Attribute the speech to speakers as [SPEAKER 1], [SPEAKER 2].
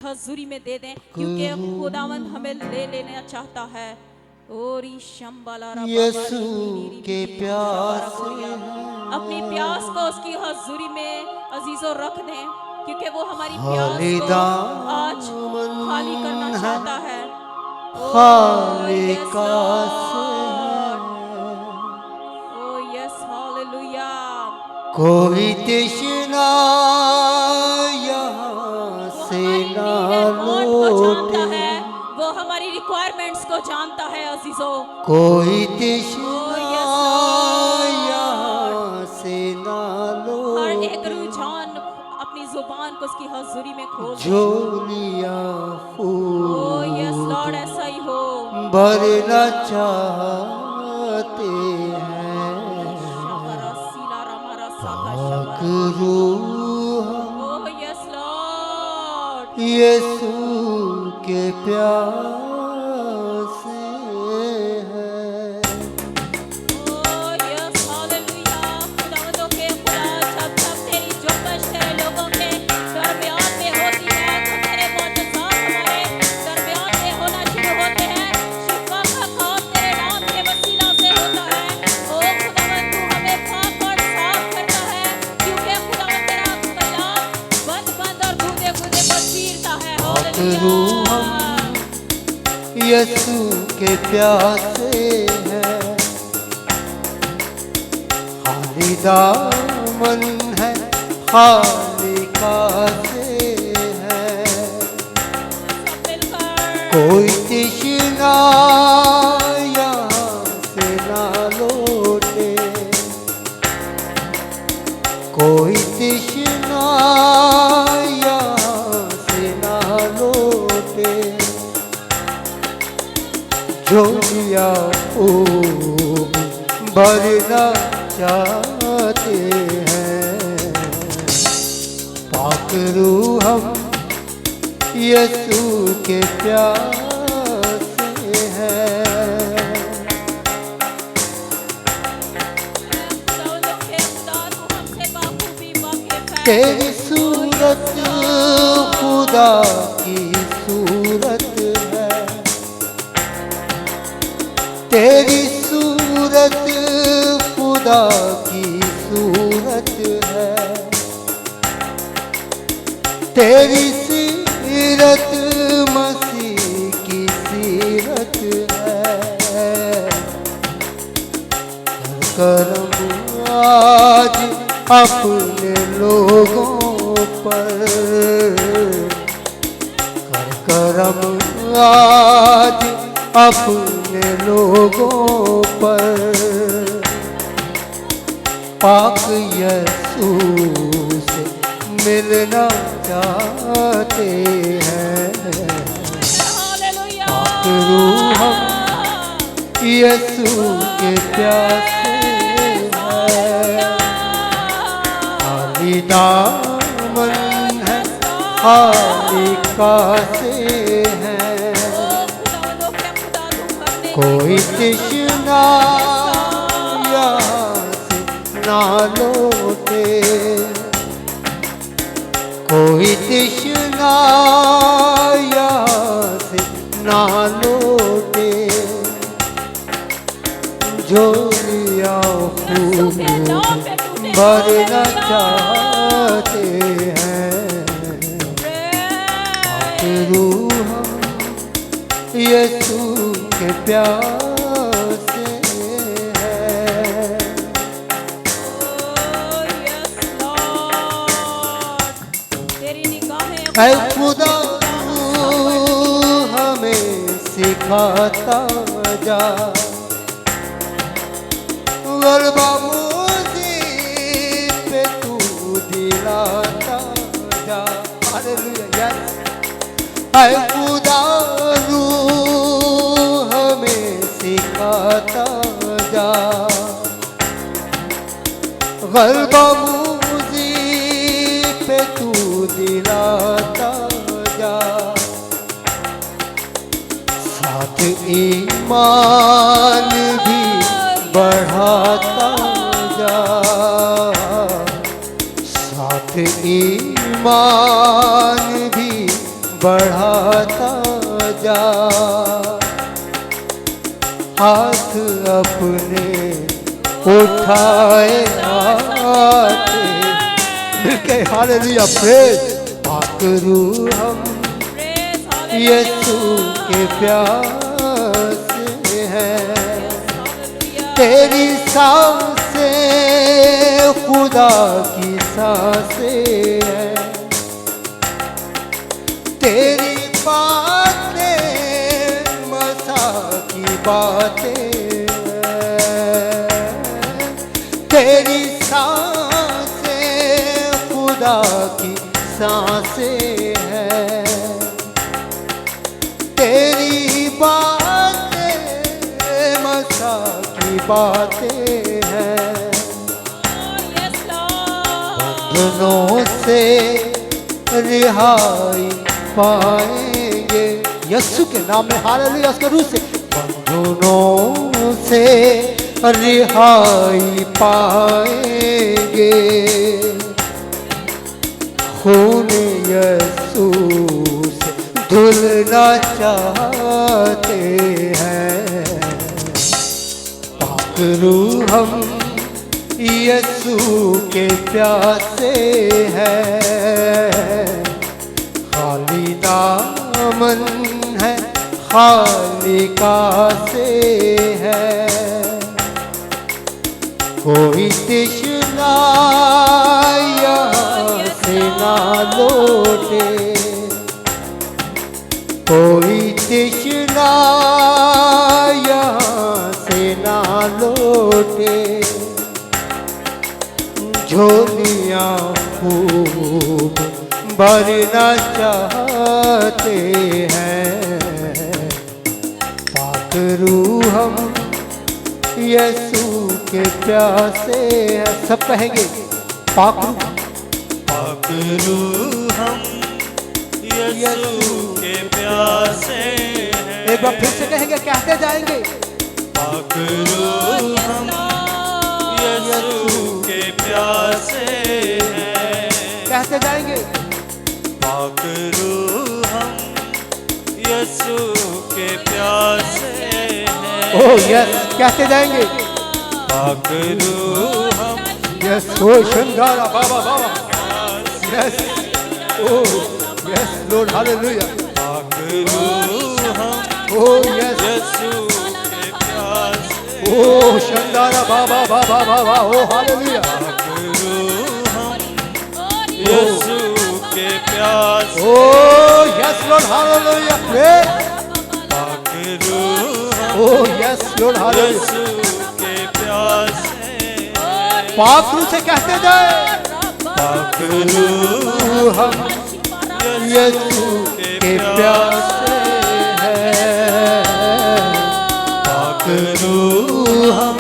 [SPEAKER 1] हजूरी में दे दें, क्योंकि खुदावंद हमें ले लेना चाहता है। ओरी शंबाला
[SPEAKER 2] यीशु के प्यास
[SPEAKER 1] अपनी प्यास को उसकी हजूरी में अजीजों रख दें, क्योंकि वो हमारी प्यास को आज खाली करना चाहता है।
[SPEAKER 2] खाली कास कोई तृष्णा यहाँ से ना लौटे,
[SPEAKER 1] वो हमारी रिक्वायरमेंट्स को जानता है अजीजों।
[SPEAKER 2] कोई तृष्णा यहाँ से ना लौटे,
[SPEAKER 1] हर एक रुझान अपनी जुबान को उसकी हजूरी में खोल
[SPEAKER 2] झोलियाँ फूल
[SPEAKER 1] यस लॉर्ड, ऐसा ही हो।
[SPEAKER 2] भरना चाहते हैं पाक रूह यीशु के प्यास है। यीशु के प्यासे हैं, खाली दामन है, खाली कासे है, कोई तृष्णा यहाँ से ना लौटे, कोई तृष्णा यहाँ से ना लौटे, झोलिया भरना चाहते हैं पाक रूह हम यीशु के प्यासे हैं। तेरी सूरत खुदा की सूरत है, तेरी सूरत खुदा की सूरत है, तेरी सीरत मसीह की सीरत है। करम आज अपने लोगों पर, कर करम आज अपने लोगों पर, पाक यीशु से मिलना चाहते हैं। पाक रूह हम यीशु के प्यासे हैं, खाली दामन है, खाली कासे हैं, कोई तृष्णा यहाँ से ना लौटे, कोई तृष्णा यहाँ से ना लौटे, झोलिया फूल भरना चाहते हैं पाक रूह यीशु के प्यासे हैं। ऐ खुदा हमें सिखाता जा, गलबा मुझे पे तू दिलाता जा। हालेलुया। ऐ खुदा हमें सिखाता जा, गलबा मुझे पे तू दिलाता जा, साथ ईमान भी बढ़ाता जा, साथ ईमान भी बढ़ाता जा। हाथ अपने उठाए आते मिलके हालेलुया प्रेज। पाक रूह हम यीशु के प्यासे हैं। तेरी सांसें खुदा की सांसें हैं। तेरी बातें मसा की बातें हैं। तेरी सांसें खुदा की सांसें हैं। तेरी बातें मसा की बातें हैं। बंधनों से रिहाई पाएंगे यीशु के नाम में हालेलुया उसके रूह से। बंधनों से रिहाई पाएंगे। खून यीशु से धुलना चाहते हैं। पाक रूह हम यीशु के प्यासे हैं। खाली दामन है खालिका से है। कोई तृष्णा यहाँ से ना लौटे। कोई तृष्णा यहाँ से ना लौटे। झोलियाँ खूब भरना चाहते हैं। पाक रूह हम यीशु के प्यासे हैं। सब कहेंगे पाक रूह।
[SPEAKER 3] पाक रूह हम यीशु के प्यासे हैं।
[SPEAKER 2] एक बार फिर से कहेंगे कहते जाएंगे।
[SPEAKER 3] पाक रूह हम यीशु के प्यासे हैं।
[SPEAKER 2] कहते जाएंगे।
[SPEAKER 3] पाक रूह हम यीशु के प्यासे हैं।
[SPEAKER 2] ओ यस कहते जाएंगे।
[SPEAKER 3] पाक रूह हम
[SPEAKER 2] यस ओ शंगारा बाबा बाबा yes oh yes lord hallelujah.
[SPEAKER 3] पाक रूह हम
[SPEAKER 2] ओ यस
[SPEAKER 3] यीशु के प्यासे
[SPEAKER 2] ओ शंगारा बाबा बाबा बाबा ओ हालेलुया।
[SPEAKER 3] पाक रूह हम यीशु के प्यासे
[SPEAKER 2] ओ यस लॉर्ड हालेलुया प्रेज।
[SPEAKER 3] पाक रूह हम
[SPEAKER 2] ओ यस लॉर्ड हालेलुया।
[SPEAKER 3] यीशु के प्यासे
[SPEAKER 2] पाक रूह से कहते जाए।
[SPEAKER 3] पाक रूह
[SPEAKER 2] हम यीशु के प्यासे हैं।
[SPEAKER 3] पाक रूह
[SPEAKER 2] हम